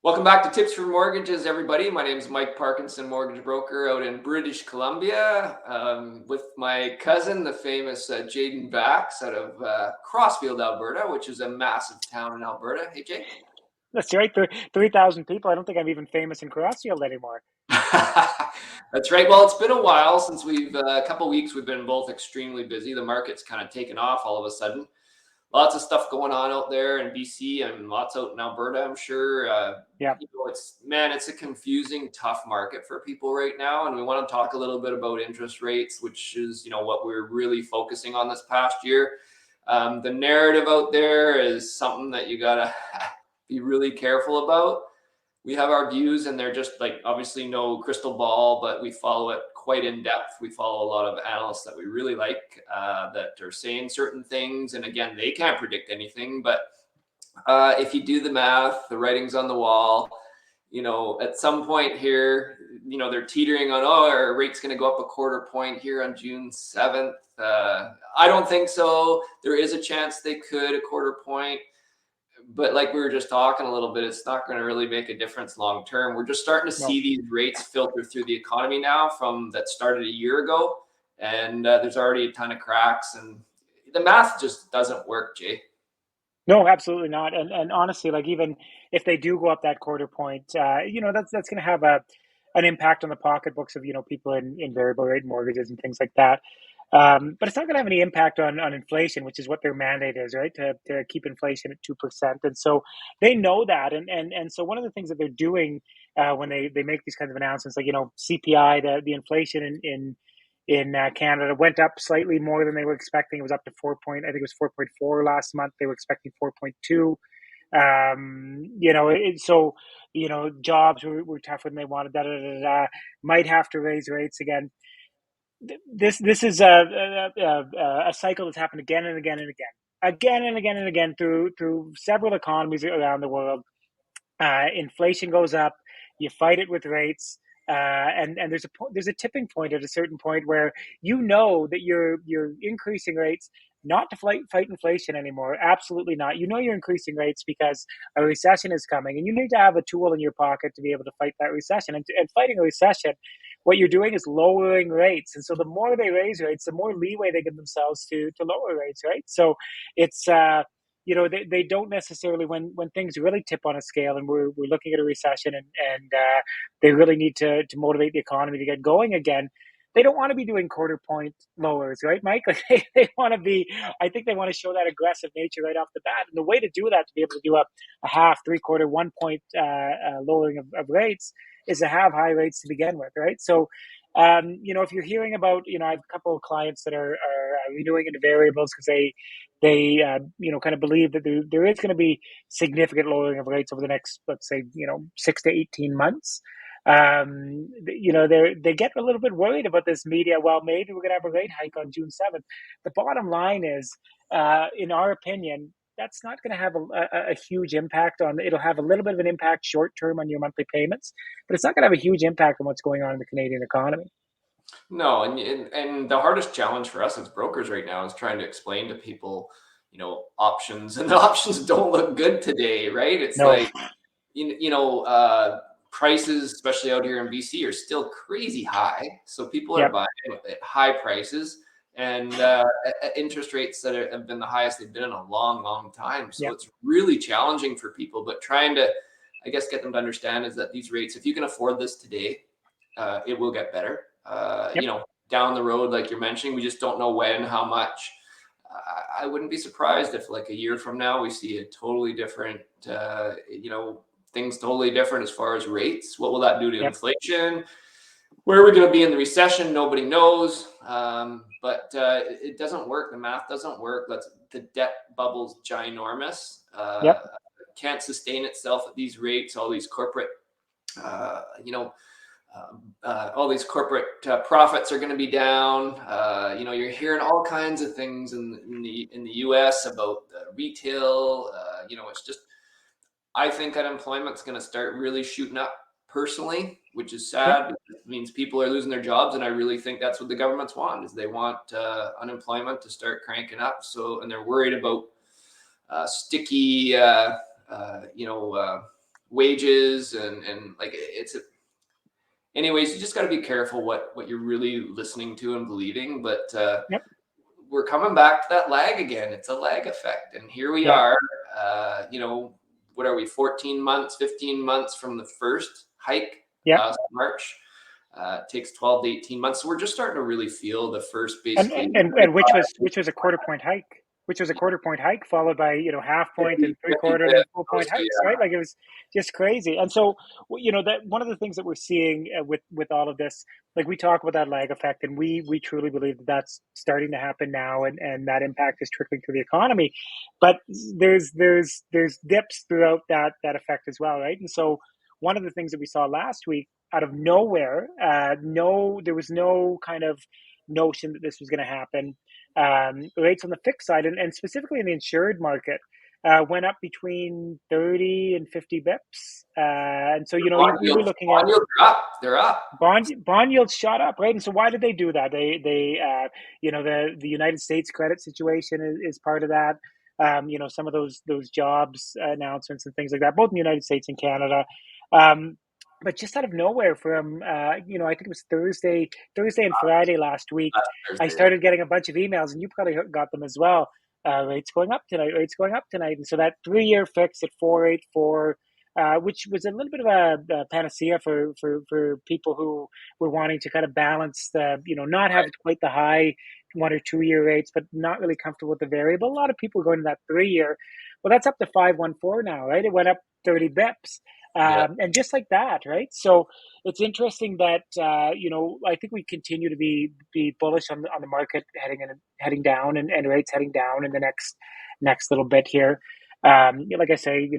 Welcome back to Tips for Mortgages, everybody. My name is Mike Parkinson, mortgage broker out in British Columbia, with my cousin, the famous Jaden Bax, out of Crossfield, Alberta, which is a massive town in Alberta. Hey, Jay. That's right. 3,000 people. I don't think I'm even famous in Crossfield anymore. That's right. Well, it's been a while since a couple weeks, we've been both extremely busy. The market's kind of taken off all of a sudden. Lots of stuff going on out there in BC and lots out in Alberta, I'm sure. Yeah. It's a confusing, tough market for people right now. And we want to talk a little bit about interest rates, which is, what we're really focusing on this past year. The narrative out there is something that you got to be really careful about. We have our views, and they're just like obviously no crystal ball, but we follow it quite in depth. We follow a lot of analysts that we really like that are saying certain things. And again, they can't predict anything, but if you do the math, the writing's on the wall. At some point here, they're teetering on, our rate's going to go up a quarter point here on June 7th. I don't think so. There is a chance they could a quarter point. But like we were just talking a little bit, it's not going to really make a difference long term. We're just starting to No. see these rates filter through the economy now from that started a year ago. And there's already a ton of cracks, and the math just doesn't work, Jay. No, absolutely not. And honestly, like even if they do go up that quarter point, that's going to have an impact on the pocketbooks of people in variable rate mortgages and things like that. But it's not going to have any impact on inflation, which is what their mandate is, right? To keep inflation at 2%. And so they know that. And so one of the things that they're doing when they make these kinds of announcements, like, CPI, the inflation in Canada went up slightly more than they were expecting. It was up to I think it was 4.4 last month. They were expecting 4.2. Jobs were tougher than they wanted. Might have to raise rates again. This is a cycle that's happened again and again and again through several economies around the world. Inflation goes up, you fight it with rates, and there's a tipping point at a certain point where that you're increasing rates not to fight inflation anymore. Absolutely not. You're increasing rates because a recession is coming, and you need to have a tool in your pocket to be able to fight that recession. And fighting a recession, what you're doing is lowering rates. And so the more they raise rates, the more leeway they give themselves to lower rates, right? So it's they don't necessarily, when things really tip on a scale and we're looking at a recession, and they really need to motivate the economy to get going again. They don't want to be doing quarter point lowers, right, Mike? Like they want to be. I think they want to show that aggressive nature right off the bat, and the way to do that, to be able to do a half, 3/4, 1 point lowering of rates, is to have high rates to begin with, right? So if you're hearing about, I have a couple of clients that are renewing into variables because they kind of believe that there is going to be significant lowering of rates over the next, let's say, 6 to 18 months. They get a little bit worried about this media. Well, maybe we're going to have a rate hike on June 7th. The bottom line is, in our opinion, that's not going to have a huge impact on. It'll have a little bit of an impact short term on your monthly payments, but it's not going to have a huge impact on what's going on in the Canadian economy. No, and the hardest challenge for us as brokers right now is trying to explain to people, options, and the options don't look good today, right? It's No. like, prices, especially out here in BC, are still crazy high. So people are Yep. buying at high prices, and at interest rates that have been the highest they've been in a long, long time. So Yep. it's really challenging for people, but trying to, I guess, get them to understand is that these rates, if you can afford this today, it will get better. Yep. Down the road, like you're mentioning, we just don't know when, how much. I wouldn't be surprised if like a year from now we see a totally different, things totally different as far as rates. What will that do to Yep. inflation? Where are we going to be in the recession? Nobody knows. But it doesn't work. The math doesn't work. The debt bubble's ginormous. Yep. Can't sustain itself at these rates. All these corporate, all these corporate profits are going to be down. You're hearing all kinds of things in the U.S. about retail. It's just, I think unemployment's going to start really shooting up personally, which is Yep. sad because it means people are losing their jobs, and I really think that's what the governments want, is they want unemployment to start cranking up. So, and they're worried about sticky, wages and like it's a, anyways, you just got to be careful what you're really listening to and believing. But Yep. we're coming back to that lag again. It's a lag effect, and here we Yeah. are. What are we? 14 months, 15 months from the first hike Yeah. last March. It takes 12 to 18 months. So we're just starting to really feel the first, And basically. and which was a quarter point hike, which was a quarter point hike followed by half point and 50 3/4 and then full point pips. hikes, right? Like it was just crazy. And so that one of the things that we're seeing with all of this, like we talk about that lag effect, and we truly believe that that's starting to happen now, and that impact is trickling through the economy. But there's dips throughout that effect as well, right? And so one of the things that we saw last week out of nowhere, no, there was no kind of notion that this was going to happen. Rates on the fixed side, and specifically in the insured market, went up between 30 and 50 bips. And so, we were looking at Bond yields are up. They're up. bond yields shot up, right? And so, why did they do that? The United States credit situation is part of that. Some of those jobs announcements and things like that, both in the United States and Canada. Um, but just out of nowhere, from I think it was Thursday and Friday last week, Last I Thursday. started getting a bunch of emails, and you probably got them as well. Rates going up tonight. Rates going up tonight, and so that 3-year fix at 4.84, which was a little bit of a panacea for people who were wanting to kind of balance not have quite the high 1 or 2 year rates, but not really comfortable with the variable. A lot of people are going to that 3 year. Well, that's up to 5.14 now, right? It went up 30 bips. Yeah. And just like that, right? So it's interesting that I think we continue to be bullish on the market heading down, and rates heading down in the next little bit here. Like I say,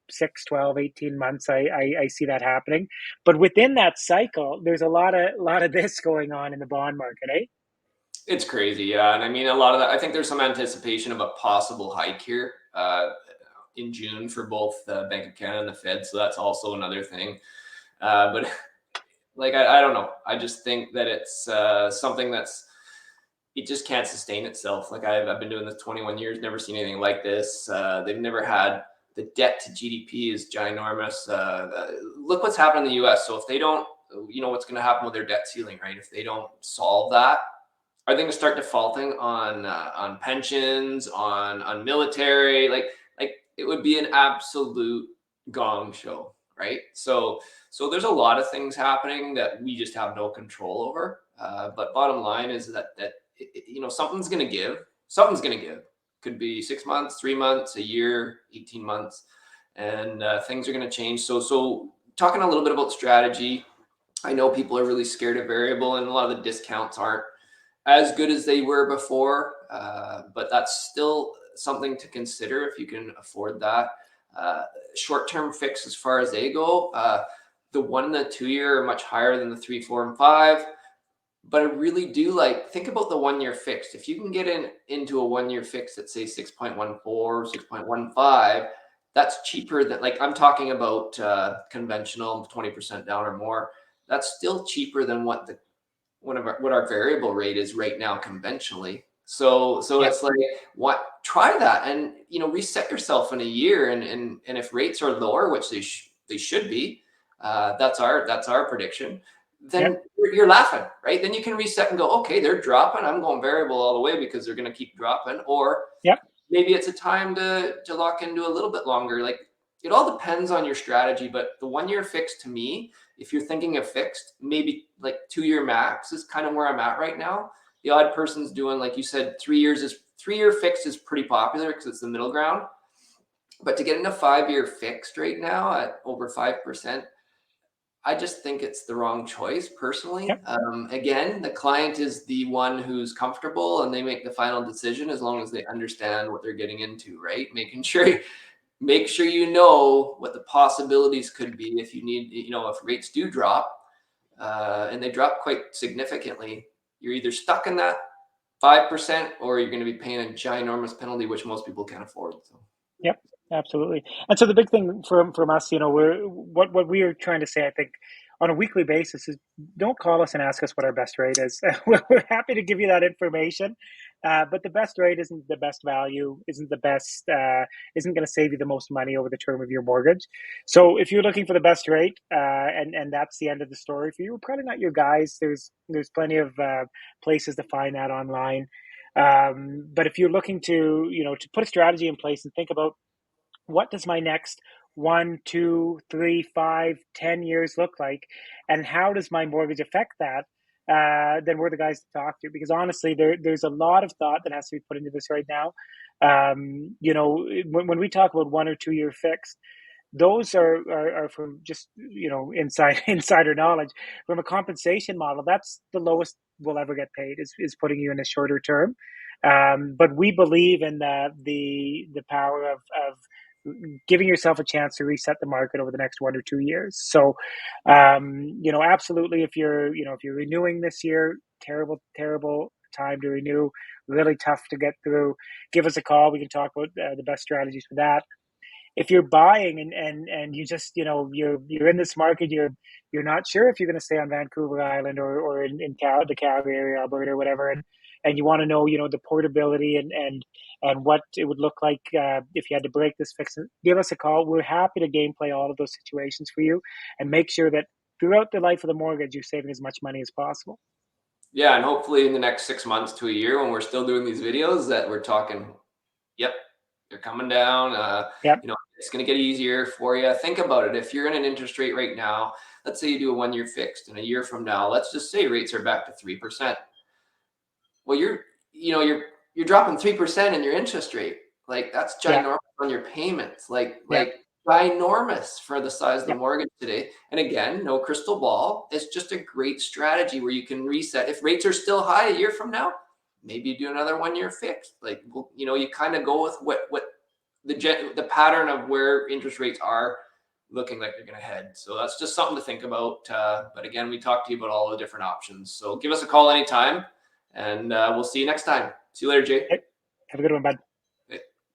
6, 12, 18 months, I see that happening. But within that cycle, there's a lot of this going on in the bond market, eh? It's crazy, yeah. And I mean, a lot of that, I think there's some anticipation of a possible hike here in June for both the Bank of Canada and the Fed. So that's also another thing. But like, I don't know. I just think that it's something it just can't sustain itself. Like I've been doing this 21 years, never seen anything like this. They've never had the debt to GDP is ginormous. Look what's happened in the US. So if they don't, what's going to happen with their debt ceiling, right? If they don't solve that, are they going to start defaulting on pensions, on military? Like it would be an absolute gong show, right? So there's a lot of things happening that we just have no control over. But bottom line is that something's going to give. Something's going to give. Could be 6 months, 3 months, a year, 18 months, and things are going to change. So talking a little bit about strategy. I know people are really scared of variable, and a lot of the discounts aren't as good as they were before, but that's still something to consider if you can afford that. Short-term fix, as far as they go, the 1 and the 2 year are much higher than the 3, 4, and 5. But I really do think about the 1 year fixed. If you can get into a 1 year fix at say 6.14, 6.15, that's cheaper than, like, I'm talking about conventional 20% down or more. That's still cheaper than what our variable rate is right now conventionally. So Yep. it's like, what, try that and reset yourself in a year, and if rates are lower, which they should be, that's our prediction, Yep. then you're laughing, right? Then you can reset and go, okay, they're dropping, I'm going variable all the way because they're going to keep dropping. Or Yep. maybe it's a time to lock into a little bit longer. Like, it all depends on your strategy, but the 1 year fix, to me, if you're thinking of fixed, maybe like 2 year max is kind of where I'm at right now. The odd person's doing, like you said, 3 year fixed is pretty popular because it's the middle ground. But to get into 5 year fixed right now at over 5%, I just think it's the wrong choice personally. Yep. Again, the client is the one who's comfortable and they make the final decision as long as they understand what they're getting into, right? Make sure you know what the possibilities could be if you need, if rates do drop, and they drop quite significantly. You're either stuck in that 5% or you're going to be paying a ginormous penalty, which most people can't afford. So. Yep, absolutely. And so the big thing from us, we're what we are trying to say, I think, on a weekly basis is don't call us and ask us what our best rate is. We're happy to give you that information. But the best rate isn't the best value, isn't the best, isn't going to save you the most money over the term of your mortgage. So if you're looking for the best rate, and that's the end of the story for you, we're probably not your guys. There's plenty of places to find that online. But if you're looking to, to put a strategy in place and think about what does my next 1, 2, 3, 5, 10 years look like, and how does my mortgage affect that? Then we're the guys to talk to, because honestly, there's a lot of thought that has to be put into this right now. When we talk about 1 or 2 year fixed, those are from just insider knowledge. From a compensation model, that's the lowest we'll ever get paid, is putting you in a shorter term. But we believe in the power of giving yourself a chance to reset the market over the next 1 or 2 years. So, absolutely, if you're renewing this year, terrible time to renew, really tough to get through. Give us a call. We can talk about the best strategies for that. If you're buying and you just, you're in this market, you're not sure if you're going to stay on Vancouver Island or in the Calgary area, Alberta, or whatever, and you want to know, the portability and what it would look like if you had to break this fix, give us a call. We're happy to game play all of those situations for you and make sure that throughout the life of the mortgage, you're saving as much money as possible. Yeah, and hopefully in the next 6 months to a year, when we're still doing these videos, that we're talking, yep, they're coming down. Yep. It's going to get easier for you. Think about it. If you're in an interest rate right now, let's say you do a 1 year fixed, and a year from now, let's just say rates are back to 3%. Well, you're dropping 3% in your interest rate. Like, that's ginormous on your payments. Like ginormous for the size of the mortgage today. And again, no crystal ball. It's just a great strategy where you can reset. If rates are still high a year from now, maybe you do another 1 year fixed. Like, you kind of go with what the pattern of where interest rates are looking like they're going to head. So that's just something to think about. But again, we talked to you about all the different options. So give us a call anytime, and we'll see you next time. See you later, Jay. Have a good one, bud.